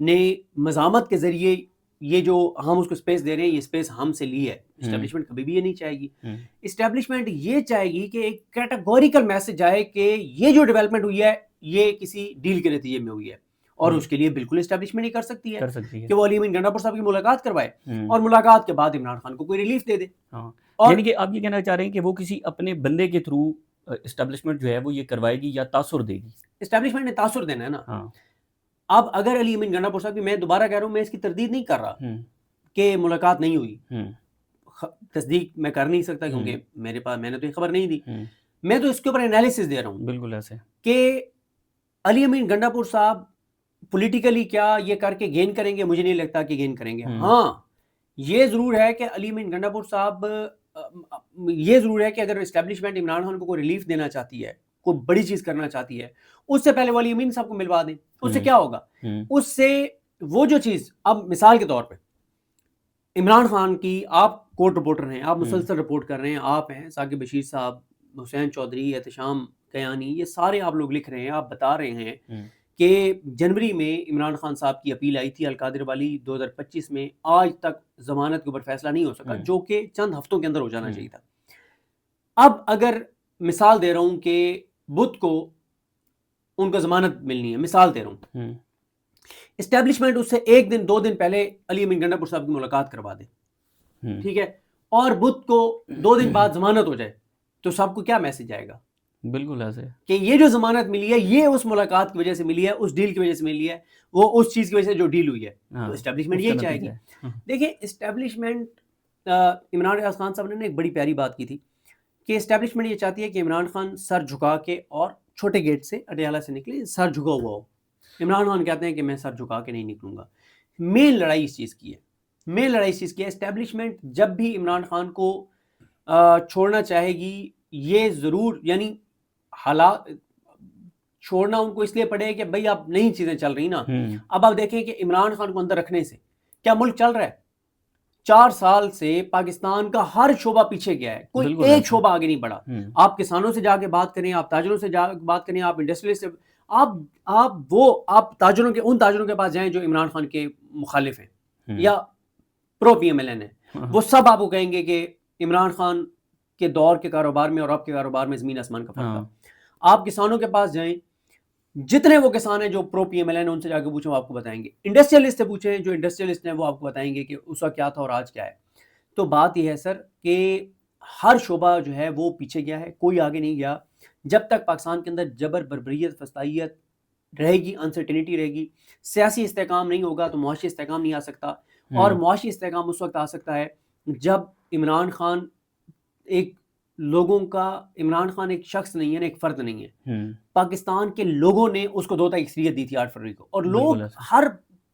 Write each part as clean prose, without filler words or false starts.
نے مزاحمت کے ذریعے یہ جو ہم اس کو اسپیس دے رہے ہیں یہ اسپیس ہم سے لی ہے. اسٹیبلشمنٹ کبھی بھی یہ نہیں چاہے گی. اسٹیبلشمنٹ یہ چاہے گی کہ ایک کیٹیگوریکل میسج آئے کہ یہ جو ڈیولپمنٹ ہوئی ہے یہ کسی ڈیل کے نتیجے میں ہوئی ہے, اور اس کے لیے بالکل اسٹیبلشمنٹ ہی کر سکتی ہے کہ وہ علی امین گنڈا پور صاحب کی ملاقات کروائے اور ملاقات کے بعد عمران خان کو کوئی ریلیف دے دے. یعنی کہ آپ یہ کہنا چاہ رہے ہیں کہ وہ کسی اپنے بندے کے تھرو اسٹیبلشمنٹ جو ہے وہ یہ کروائے گی یا تاثر دے گی؟ اسٹیبلشمنٹ نے تاثر دینا ہے نا. اب اگر علی امین گنڈا پور صاحب کی, میں دوبارہ کہہ رہا ہوں, میں اس کی تردید نہیں کر رہا کہ ملاقات نہیں ہوئی, تصدیق میں کر نہیں سکتا کیونکہ میرے پاس, میں نے تو یہ خبر نہیں دی, میں تو اس کے اوپر انالیسس دے رہا ہوں. بالکل ایسے کہ علی امین گنڈا پور صاحب پولیٹیکلی کیا یہ کر کے گین کریں گے, مجھے نہیں لگتا کہ گین کریں گے. ہاں یہ ضرور ہے کہ علی امین گنڈا پور صاحب, یہ ضرور ہے کہ اگر اسٹیبلشمنٹ عمران خان کو کوئی ریلیف دینا چاہتی ہے, کوئی بڑی چیز کرنا چاہتی ہے, اس سے پہلے وہ علی امین صاحب کو ملوا دیں. اس سے کیا ہوگا؟ اس سے وہ جو چیز, اب مثال کے طور پہ عمران خان کی, آپ کورٹ رپورٹر ہیں, آپ مسلسل رپورٹ کر رہے ہیں, آپ ہیں ثاقب بشیر صاحب, حسین چودھری, احتشام کیانی, یہ سارے آپ لوگ لکھ رہے ہیں, آپ بتا رہے ہیں کہ جنوری میں عمران خان صاحب کی اپیل آئی تھی القادر والی 2025 میں, آج تک ضمانت کے اوپر فیصلہ نہیں ہو سکا, جو کہ چند ہفتوں کے اندر ہو جانا چاہیے تھا. اب اگر مثال دے رہا ہوں کہ بدھ کو ان کو ضمانت ملنی ہے, مثال دے رہا ہوں, اسٹیبلشمنٹ اس سے ایک دن 2 دن پہلے علی امین گنڈا پور صاحب کی ملاقات کروا دے, ٹھیک ہے, اور بدھ کو 2 دن بعد ضمانت ہو جائے, تو صاحب کو کیا میسج آئے گا؟ بالکل ایسے کہ یہ جو ضمانت ملی ہے یہ اس ملاقات کی وجہ سے ملی ہے, اس ڈیل کی وجہ سے ملی ہے, وہ اس چیز کی وجہ سے جو ڈیل ہوئی ہے. تو اسٹیبلشمنٹ یہی چاہے گی. دیکھیں اسٹیبلشمنٹ, عمران ریاض خان صاحب نے ایک بڑی پیاری بات کی تھی کہ اسٹیبلشمنٹ یہ چاہتی ہے کہ عمران خان سر جھکا کے اور چھوٹے گیٹ سے اٹیالہ سے نکلے, سر جھکا ہوا ہو. عمران خان کہتے ہیں کہ میں سر جھکا کے نہیں نکلوں گا. مین لڑائی اس چیز کی ہے, مین لڑائی اس چیز کی ہے. اسٹیبلشمنٹ جب بھی عمران خان کو چھوڑنا چاہے گی, یہ ضرور, یعنی حالات چھوڑنا ان کو اس لیے پڑے کہ بھئی اب نئی چیزیں چل رہی نا. اب آپ دیکھیں کہ عمران خان کو اندر رکھنے سے کیا ملک چل رہا ہے؟ 4 سال سے پاکستان کا ہر شعبہ پیچھے گیا ہے, کوئی ایک شعبہ آگے نہیں بڑھا. آپ کسانوں سے جا کے بات کریں, آپ تاجروں سے جا کے بات کریں, آپ انڈسٹریلسٹ سے, آپ تاجروں کے, ان تاجروں کے پاس جائیں جو عمران خان کے مخالف ہیں یا پرو پی ایم ایل این ہیں, وہ سب آپ کو کہیں گے کہ عمران خان کے دور کے کاروبار میں اور اب کے کاروبار میں زمین آسمان کا فرق تھا. آپ کسانوں کے پاس جائیں, جتنے وہ کسان ہیں جو پرو پی ایم ایل این, ان سے جا کے پوچھیں, وہ آپ کو بتائیں گے. انڈسٹریلسٹ سے پوچھیں, جو انڈسٹریلسٹ ہیں وہ آپ کو بتائیں گے کہ اس وقت کیا تھا اور آج کیا ہے. تو بات یہ ہے سر کہ ہر شعبہ جو ہے وہ پیچھے گیا ہے, کوئی آگے نہیں گیا. جب تک پاکستان کے اندر جبر, بربریت, فسطائیت رہے گی, انسرٹینٹی رہے گی, سیاسی استحکام نہیں ہوگا تو معاشی استحکام نہیں آ سکتا. اور معاشی استحکام اس وقت آ سکتا ہے جب عمران خان ایک لوگوں کا, عمران خان ایک شخص نہیں ہے, ایک فرد نہیں ہے. پاکستان کے لوگوں نے اس کو 2 تک اکثریت دی تھی 8 فروری کو, اور لوگ, ہر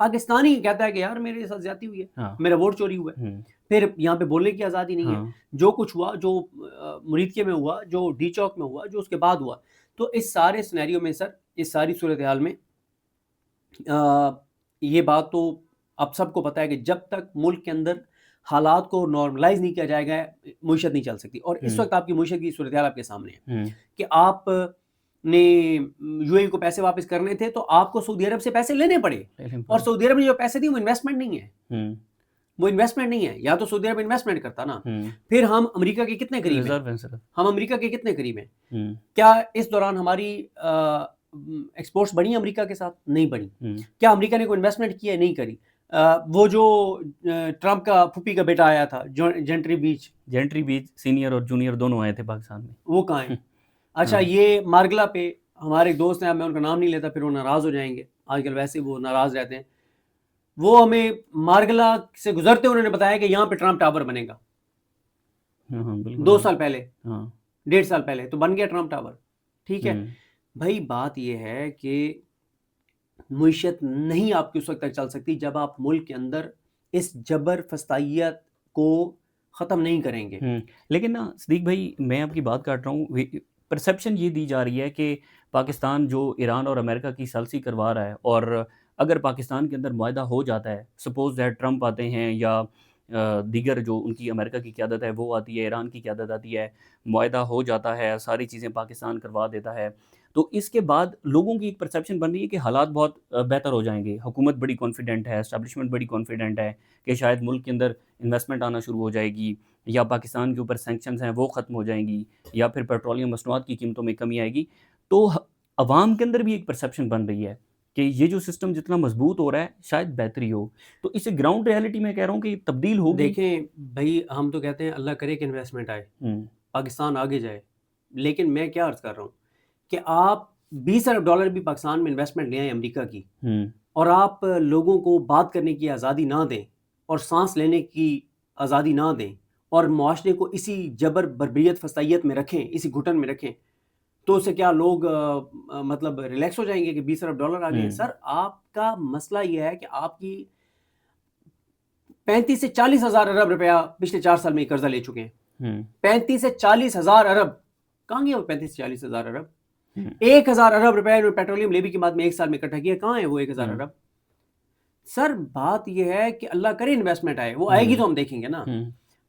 پاکستانی کہتا ہے کہ یار میرے ساتھ زیادتی ہوئی ہے, میرا ووٹ چوری ہوا ہے. پھر یہاں پہ بولنے کی آزادی نہیں ہے. جو کچھ ہوا, جو مریدکے میں ہوا, جو ڈی چوک میں ہوا, جو اس کے بعد ہوا, تو اس سارے سینیریو میں سر, اس ساری صورتحال میں یہ بات تو اب سب کو پتہ ہے کہ جب تک ملک کے اندر حالات کو نارملائز نہیں کیا جائے گا, معیشت نہیں چل سکتی. اور اس وقت آپ کی معیشت کی صورتحال آپ کے سامنے ہے کہ آپ نے یو اے کو پیسے واپس کرنے تھے تو آپ کو سعودی عرب سے پیسے لینے پڑے, اور سعودی عرب نے جو پیسے دیے وہ انویسٹمنٹ نہیں ہے, وہ انویسٹمنٹ نہیں ہے. یا تو سعودی عرب انویسٹمنٹ کرتا نا, پھر ہم امریکہ کے کتنے قریب ہیں, ہم امریکہ کے کتنے قریب ہیں. کیا اس دوران ہماری ایکسپورٹس بڑھی امریکہ کے ساتھ؟ نہیں بڑھی. کیا امریکہ نے کوئی انویسٹمنٹ کی ہے؟ نہیں کری. وہ جو ٹرمپ کا پھوپھی کا بیٹا آیا تھا, جنٹری بیچ سینئر اور جونیئر دونوں آئے تھے پاکستان میں, وہ کہاں ہیں؟ اچھا, یہ مارگلا پہ ہمارے ایک دوست ہیں, میں ان کا نام نہیں لیتا پھر وہ ناراض ہو جائیں گے, آج کل ویسے وہ ناراض رہتے ہیں. وہ ہمیں مارگلا سے گزرتے انہوں نے بتایا کہ یہاں پہ ٹرمپ ٹاور بنے گا. 2 سال پہلے, 1.5 سال پہلے تو بن گیا ٹرمپ ٹاور. ٹھیک ہے بھائی, بات یہ ہے کہ معیشت نہیں آپ کی اس وقت تک چل سکتی جب آپ ملک کے اندر اس جبر, فسطائیت کو ختم نہیں کریں گے. لیکن نا صدیق بھائی, میں آپ کی بات کاٹ رہا ہوں, پرسیپشن یہ دی جا رہی ہے کہ پاکستان جو ایران اور امریکہ کی سالسی کروا رہا ہے, اور اگر پاکستان کے اندر معاہدہ ہو جاتا ہے, سپوز دیٹ ٹرمپ آتے ہیں یا دیگر جو ان کی امریکہ کی قیادت ہے وہ آتی ہے, ایران کی قیادت آتی ہے, معاہدہ ہو جاتا ہے, ساری چیزیں پاکستان کروا دیتا ہے, تو اس کے بعد لوگوں کی ایک پرسیپشن بن رہی ہے کہ حالات بہت بہتر ہو جائیں گے، حکومت بڑی کانفیڈنٹ ہے، اسٹیبلشمنٹ بڑی کانفیڈنٹ ہے کہ شاید ملک کے اندر انویسٹمنٹ آنا شروع ہو جائے گی، یا پاکستان کے اوپر سینکشنز ہیں وہ ختم ہو جائیں گی، یا پھر پیٹرولیم مصنوعات کی قیمتوں میں کمی آئے گی. تو عوام کے اندر بھی ایک پرسیپشن بن رہی ہے کہ یہ جو سسٹم جتنا مضبوط ہو رہا ہے شاید بہتری ہو. تو اس سے گراؤنڈ ریالٹی میں کہہ رہا ہوں کہ یہ تبدیل ہوگی. دیکھیں بھائی، ہم تو کہتے ہیں اللہ کرے کہ انویسٹمنٹ آئے، پاکستان آگے جائے، لیکن میں کیا عرض کر رہا ہوں کہ آپ $20 ارب بھی پاکستان میں انویسٹمنٹ لے آئیں امریکہ کی، اور آپ لوگوں کو بات کرنے کی آزادی نہ دیں اور سانس لینے کی آزادی نہ دیں اور معاشرے کو اسی جبر بربریت فسطائیت میں رکھیں، اسی گھٹن میں رکھیں، تو اس سے کیا لوگ مطلب ریلیکس ہو جائیں گے کہ $20 ارب آ گئے؟ سر آپ کا مسئلہ یہ ہے کہ آپ کی 35 سے 40 ہزار ارب روپیہ پچھلے 4 سال میں قرضہ لے چکے ہیں. 35 سے 40 ہزار ارب کہاں گیا وہ 35 سے 40 ہزار ارب؟ 1,000 ارب روپے انہوں نے پیٹرولیم لیوی کے بعد میں 1 سال میں اکٹھا کیا. کہاں ہے وہ 1,000 ارب؟ سر بات یہ ہے کہ اللہ کرے انویسٹمنٹ آئے، وہ آئے گی تو ہم دیکھیں گے نا.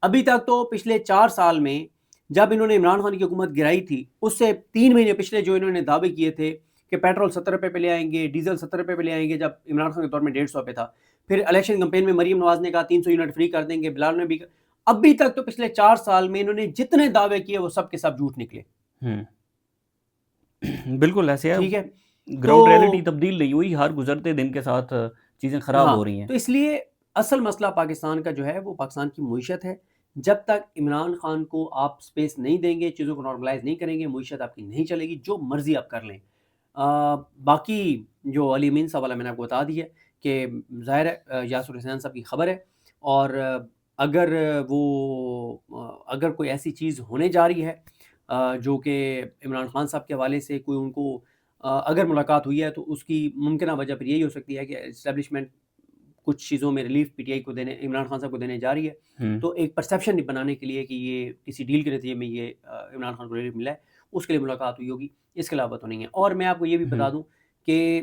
ابھی تک تو پچھلے 4 سال میں جب انہوں نے عمران خان کی حکومت گرائی تھی، اس سے 3 مہینے پچھلے جو انہوں نے دعوے کیے تھے کہ پیٹرول 70 روپے پہ لے آئیں گے، ڈیزل 70 روپے پہ لے آئیں گے، جب عمران خان کے دور میں 150 پہ تھا. پھر الیکشن کمپین میں مریم نواز نے کہا 300 یونٹ فری کر دیں گے، بلال نے بھی. ابھی تک تو پچھلے 4 سال میں انہوں نے جتنے دعوے کیے وہ سب کے سب جھوٹ نکلے. بالکل ایسے ہے. ٹھیک ہے، گراؤنڈ ریالٹی تبدیل نہیں ہوئی، ہر گزرتے دن کے ساتھ چیزیں خراب ہو رہی ہیں. تو اس لیے اصل مسئلہ پاکستان کا جو ہے وہ پاکستان کی معیشت ہے. جب تک عمران خان کو آپ سپیس نہیں دیں گے، چیزوں کو نارملائز نہیں کریں گے، معیشت آپ کی نہیں چلے گی. جو مرضی آپ کر لیں. باقی جو علی امین صاحب والا میں نے آپ کو بتا دیا کہ ظاہر ہے یاسر حسین صاحب کی خبر ہے، اور اگر کوئی ایسی چیز ہونے جا رہی ہے جو کہ عمران خان صاحب کے حوالے سے کوئی ان کو اگر ملاقات ہوئی ہے، تو اس کی ممکنہ وجہ پھر یہی ہو سکتی ہے کہ اسٹیبلشمنٹ کچھ چیزوں میں ریلیف پی ٹی آئی کو دینے، عمران خان صاحب کو دینے جا رہی ہے. تو ایک پرسیپشن بنانے کے لیے کہ یہ کسی ڈیل کے نتیجے میں یہ عمران خان کو ریلیف ملا ہے، اس کے لیے ملاقات ہوئی ہوگی. اس کے علاوہ تو نہیں ہے. اور میں آپ کو یہ بھی بتا دوں کہ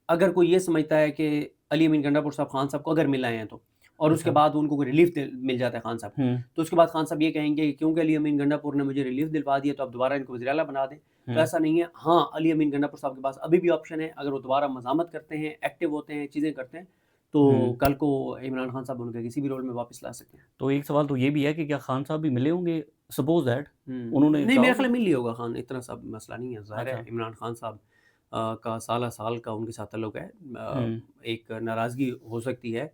اگر کوئی یہ سمجھتا ہے کہ علی امین گنڈا پور صاحب خان صاحب کو اگر مل آئے ہیں تو، اور اس کے بعد ان کو کوئی ریلیف مل جاتا ہے خان صاحب کو، تو اس کے بعد خان صاحب یہ کہیں گے کہ کیونکہ علی امین گنڈا پور نے مجھے ریلیف دلوا دیا تو اب دوبارہ ان کو وزیر اعلیٰ بنا دیں. تو ایسا نہیں ہے. ہاں، علی امین گنڈا پور صاحب کے پاس ابھی بھی آپشن ہے. اگر وہ دوبارہ مزاحمت کرتے ہیں، ایکٹیو ہوتے ہیں، چیزیں کرتے ہیں، تو کل کو عمران خان صاحب ان کے کسی بھی رول میں واپس لا سکتے ہیں. تو ایک سوال تو یہ بھی ہے کہ کیا خان صاحب بھی ملے ہوں گے؟ سپوز دیٹ انہوں نے نہیں، میرے خیال میں مل لی ہوگا خان، اتنا سب مسئلہ نہیں ہے. ظاہر ہے عمران خان صاحب کا سالہ سال کا ان کے ساتھ تعلق ہے. ایک ناراضگی ہو سکتی ہے،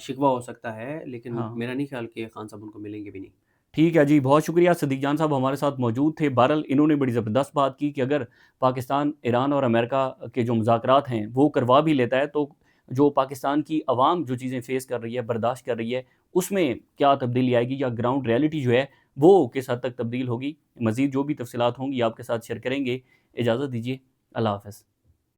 شکوہ ہو سکتا ہے، لیکن میرا نہیں خیال کہ خان صاحب ان کو ملیں گے بھی نہیں. ٹھیک ہے جی، بہت شکریہ. صدیق جان صاحب ہمارے ساتھ موجود تھے. بہرحال انہوں نے بڑی زبردست بات کی کہ اگر پاکستان، ایران اور امریکہ کے جو مذاکرات ہیں وہ کروا بھی لیتا ہے تو جو پاکستان کی عوام جو چیزیں فیس کر رہی ہے، برداشت کر رہی ہے، اس میں کیا تبدیلی آئے گی، یا گراؤنڈ ریالٹی جو ہے وہ کس حد تک تبدیل ہوگی. مزید جو بھی تفصیلات ہوں گی آپ کے ساتھ شیئر کریں گے. اجازت دیجیے، اللہ حافظ.